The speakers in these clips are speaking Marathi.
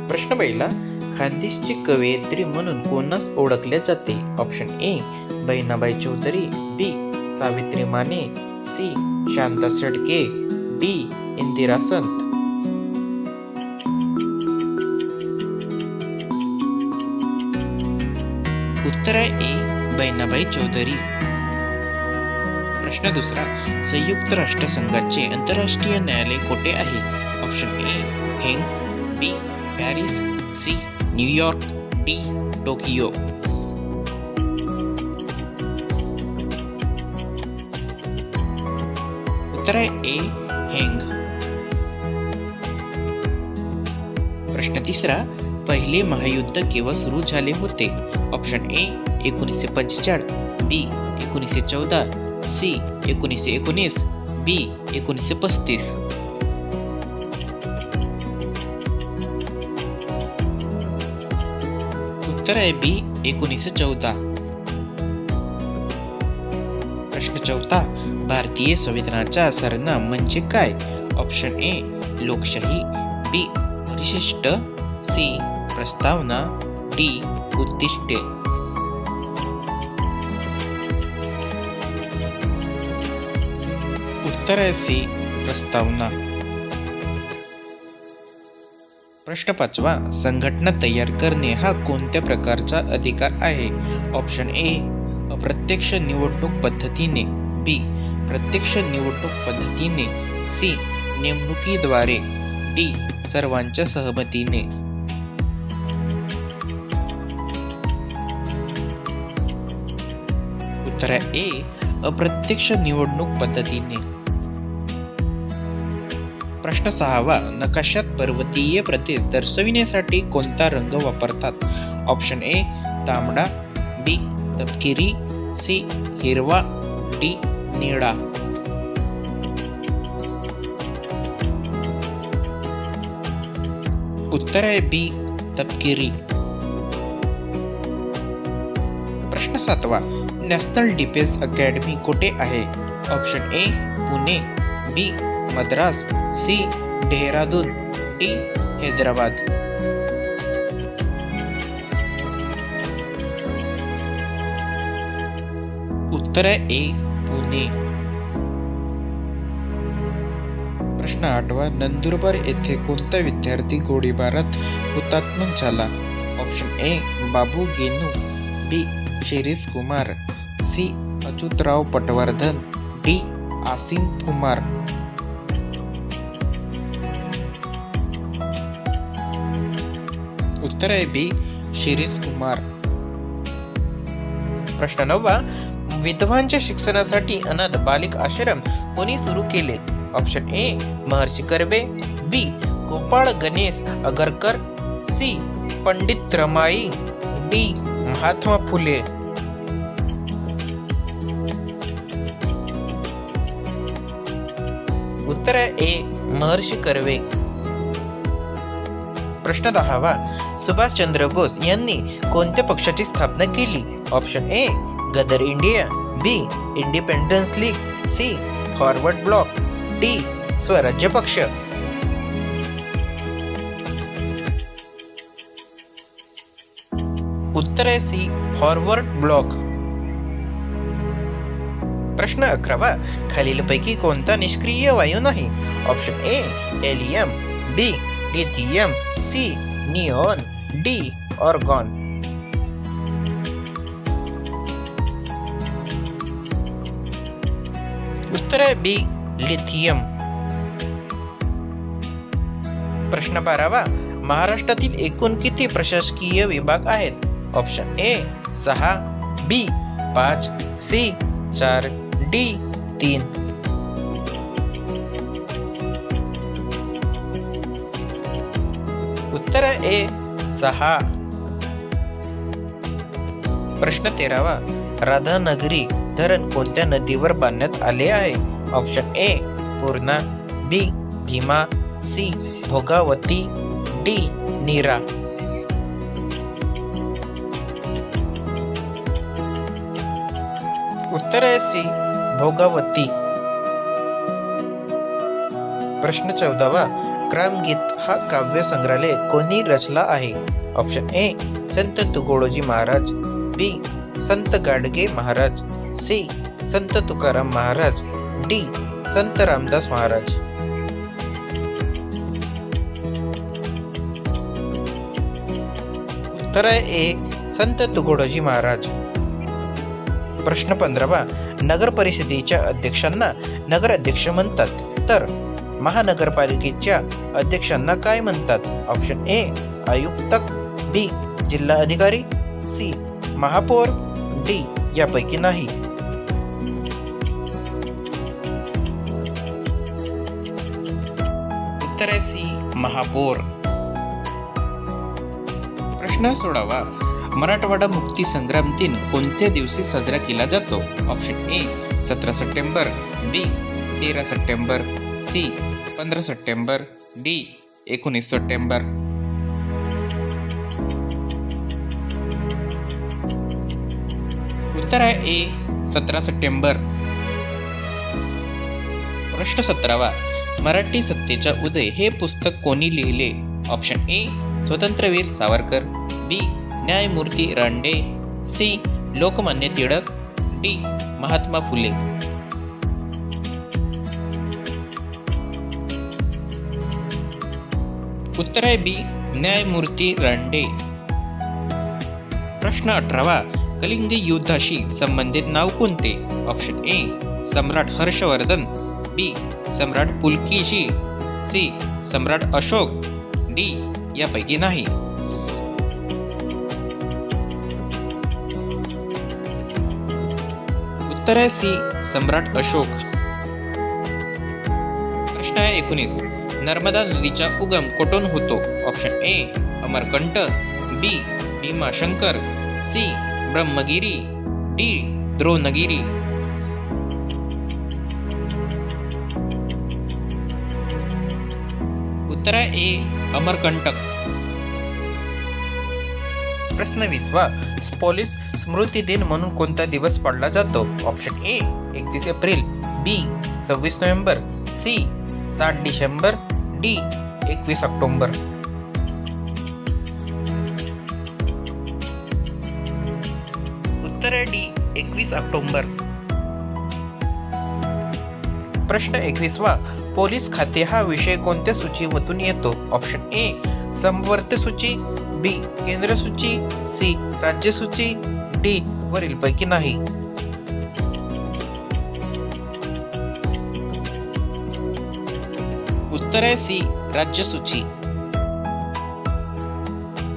प्रश्न पहिला, खानदेशची कवयित्री म्हणून कोणास ओळखले जाते? Option A Bahinabai Chaudhari, B Savitri Mane, C Shanta Shelke, D Indira Sant. उत्तर आहे ए बहिणाबाई चौधरी. प्रश्न दुसरा, संयुक्त राष्ट्रसंघाचे आंतरराष्ट्रीय न्यायालय कोठे आहे? Option A Hague, B Paris, C New York, D Tokyo. उत्तर आहे ए हेग. प्रश्न तिसरा, पहिले महायुद्ध केव्हा सुरू झाले होते? ऑप्शन ए 1945, बी 1914, सी 1919, बी 1935. उत्तर आहे बी 1914. प्रश्न चौथा, भारतीय संविधानाचा सरनाम म्हणजे काय? ऑप्शन ए लोकशाही, बी परिशिष्ट, सी प्रस्तावना, डी उद्दिष्टे. उत्तर आहे सी प्रस्तावना. प्रश्न पाचवा, संघटना तयार करणे हा कोणत्या प्रकारचा अधिकार आहे? ऑप्शन ए अप्रत्यक्ष निवडणूक पद्धतीने, बी प्रत्यक्ष निवडणूक पद्धतीने, सी नेमणुकीद्वारे, डी सर्वांच्या सहमतीने. उत्तर आहे ए अप्रत्यक्ष निवडणूक पद्धतीने. प्रश्न सहावा, नकाशात पर्वतीय प्रदेश दर्शविण्यासाठी कोणता रंग वापरतात? ऑप्शन ए तांबडा, बी तपकिरी, सी हिरवा, डी निळा. उत्तर आहे बी तपकिरी. प्रश्न सातवा, नॅशनल डिफेन्स अकॅडमी कोठे आहे? Option A Pune, B Madras, C Dehradun, D Hyderabad. उत्तर आहे ए पुणे. प्रश्न आठवा, नंदुरबार येथे कोणता विद्यार्थी गोळीबारात हुतात्मा झाला? Option A Babu Genu, B Shirish Kumar, C Achyutrao Patwardhan, D Asim Kumar. उत्तर आहे बी शिरीष कुमार. प्रश्न नववा, विधवांच्या शिक्षणासाठी अनाथ बालिक आश्रम कोणी सुरू केले? Option A Maharshi Karve, B Gopal Ganesh Agarkar, C Pandit Ramai, D Mahatma Phule. उत्तर आहे ए महर्षी कर्वे. प्रश्न दहावा, सुभाषचंद्र बोस यांनी कोणत्या पक्षाची स्थापना केली? Option A Ghadar India, B independence league, C forward bloc, D Swarajya पक्ष. उत्तर आहे सी फॉरवर्ड ब्लॉक. प्रश्न 11, खालीलपैकी कोणता निष्क्रिय वायू नाही? Option A helium, B lithium, C neon, D argon. उत्तर आहे बी लिथियम. प्रश्न 12, महाराष्ट्रातील एकूण किती प्रशासकीय विभाग आहेत? Option A 6, B 5, C 4, D 3. उत्तर आहे ए 6. प्रश्न 13, राधानगरी धरण कोणत्या नदीवर बांधण्यात आले आहे? Option A Purna, B Bhima, C Bhogavati, D Nira. उत्तर आहे सी भोगावती. प्रश्न 14, ग्रामगीत हा काव्य संग्रहालय कोणी रचला आहे? ऑप्शन ए संत तुकडोजी महाराज, बी संत गाडगे महाराज, सी संत तुकाराम महाराज, डी संत रामदास महाराज. उत्तर आहे ए संत तुकडोजी महाराज. प्रश्न 15वा, नगर परिषदेच्या अध्यक्षांना नगराध्यक्ष म्हणतात, तर महानगरपालिकेच्या अध्यक्षांना काय म्हणतात? ऑप्शन ए आयुक्त, बी जिल्हा अधिकारी, सी महापौर, डी यापैकी नाही. उत्तर आहे सी महापौर. प्रश्न 16वा, मराठवाडा मुक्ती संग्राम दिन कोणत्या दिवशी साजरा केला जातो? Option A 17 September, B 13 September, C 15 September, D 19 September. उत्तर आहे ए 17 सप्टेंबर. प्रश्न 17वा, मराठी सत्तेचा उदय हे पुस्तक कोणी लिहिले? ऑप्शन ए स्वतंत्रवीर सावरकर, बी न्यायमूर्ती रानडे, सी लोकमान्य टिळक, डी महात्मा फुले. उत्तर आहे बी न्यायमूर्ती रानडे. प्रश्न 18वा, कलिंग युद्धाशी संबंधित नाव कोणते? ऑप्शन ए सम्राट हर्षवर्धन, बी सम्राट पुलकेशी, सी सम्राट अशोक, डी यापैकी नाही. उत्तर आहे सी सम्राट अशोक. प्रश्न आहे 19, नर्मदा नदीचा उगम कुठून होतो? Option A Amarkantak, B Bhimashankar, C Brahmagiri, D Dronagiri. उत्तर आहे ए अमरकंटक. प्रश्न 20वा, पोलीस स्मृती दिन म्हणून कोणता दिवस पाळला जातो? Option A 31 April, B 26 November, C 7 December, D 21 October. उत्तर आहे डी 21 ऑक्टोबर. प्रश्न 21वा, पोलीस खाते हा विषय कोणत्या सूचीमधून येतो? ऑप्शन ए समवर्ती सूची, बी केंद्र सूची, सी राज्य सूची, डी वरील पैकी नाही. उत्तर आहे सी राज्य सूची.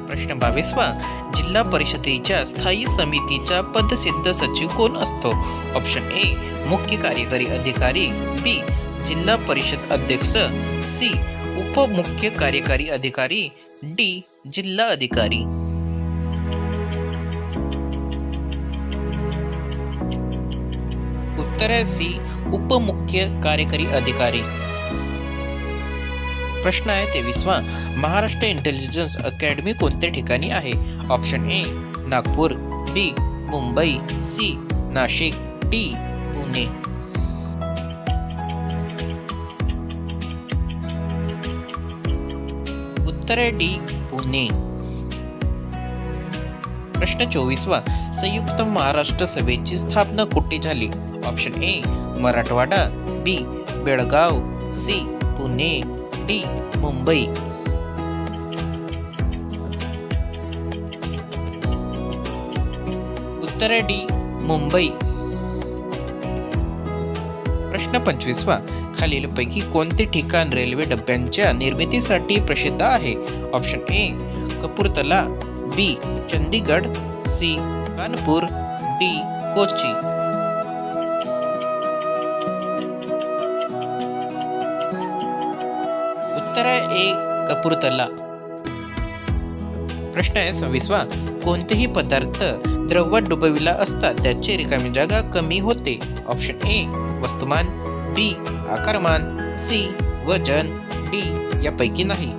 प्रश्न 22वा, जिल्हा परिषदेच्या स्थायी समितीचा पदसिद्ध सचिव कोण असतो? ऑप्शन ए मुख्य कार्यकारी अधिकारी, बी जिल्हा परिषद अध्यक्ष, सी उपमुख्य कार्यकारी अधिकारी, डी जिल्हा अधिकारी. उत्तर आहे सी उपमुख्य कार्यकारी अधिकारी. प्रश्न आहे 23वा, महाराष्ट्र इंटेलिजन्स अकॅडमी कोणत्या ठिकाणी आहे? Option A Nagpur, B Mumbai, C Nashik, D Pune. उत्तर आहे डी पुणे. प्रश्न 24वा, संयुक्त महाराष्ट्र सभेची स्थापना कुठे झाली? Option A Marathwada, B Belgaum, C Pune, D Mumbai. उत्तर आहे डी मुंबई. प्रश्न 25वा, खालीलपैकी कोणते ठिकाण रेल्वे डब्यांच्या निर्मितीसाठी प्रसिद्ध आहे? Option A Kapurthala, B Chandigarh, C Kanpur, D Kochi. उत्तर आहे ए कपूरथला. प्रश्न आहे 26वा, कोणतेही पदार्थ द्रवात डुबविला असता त्याची रिकामी जागा कमी होते? ऑप्शन ए वस्तुमान, बी आकारमान, सी वजन, डी यापैकी नाही.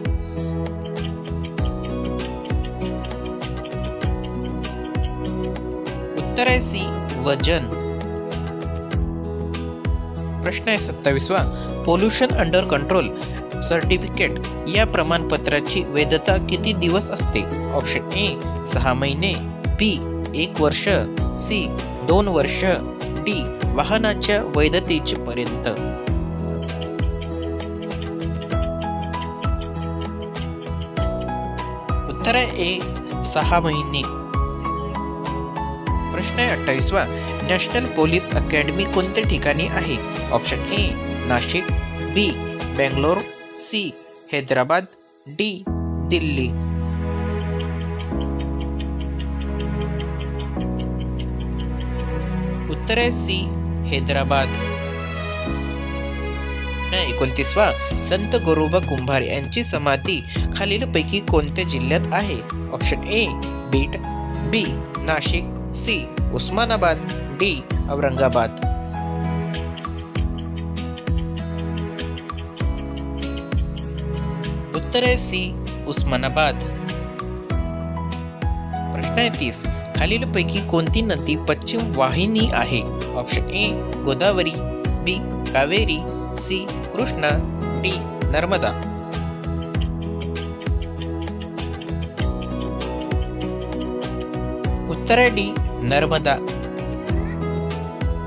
उत्तर आहे सी वजन. प्रश्न आहे 27वा, पोल्युशन अंडर कंट्रोल सर्टिफिकेट या प्रमाणपत्राची वैधता किती दिवस असते? ऑप्शन ए 6 महिने, बी 1 वर्ष, सी 2 वर्ष, डी वाहनाच्या वैधतेचे पर्यंत. उत्तर आहे ए 6 महिने. प्रश्न आहे 28वा. नॅशनल पोलीस अकॅडमी कोणत्या ठिकाणी आहे? Option A Nashik, B Bangalore, C Hyderabad, D Delhi. उत्तर आहे सी हैदराबाद. 29वा. संत गोरोबा कुंभार यांची समाधी खालीलपैकी कोणत्या जिल्ह्यात आहे? Option A Beed, B Nashik, C Osmanabad, D Aurangabad. उत्तर आहे सी उस्मानाबाद. प्रश्न आहे 30. खालीलपैकी कोणती नदी पश्चिम वाहिनी आहे? Option A Godavari, B Kaveri, C Krishna, D Narmada. उत्तर आहे डी नर्मदा.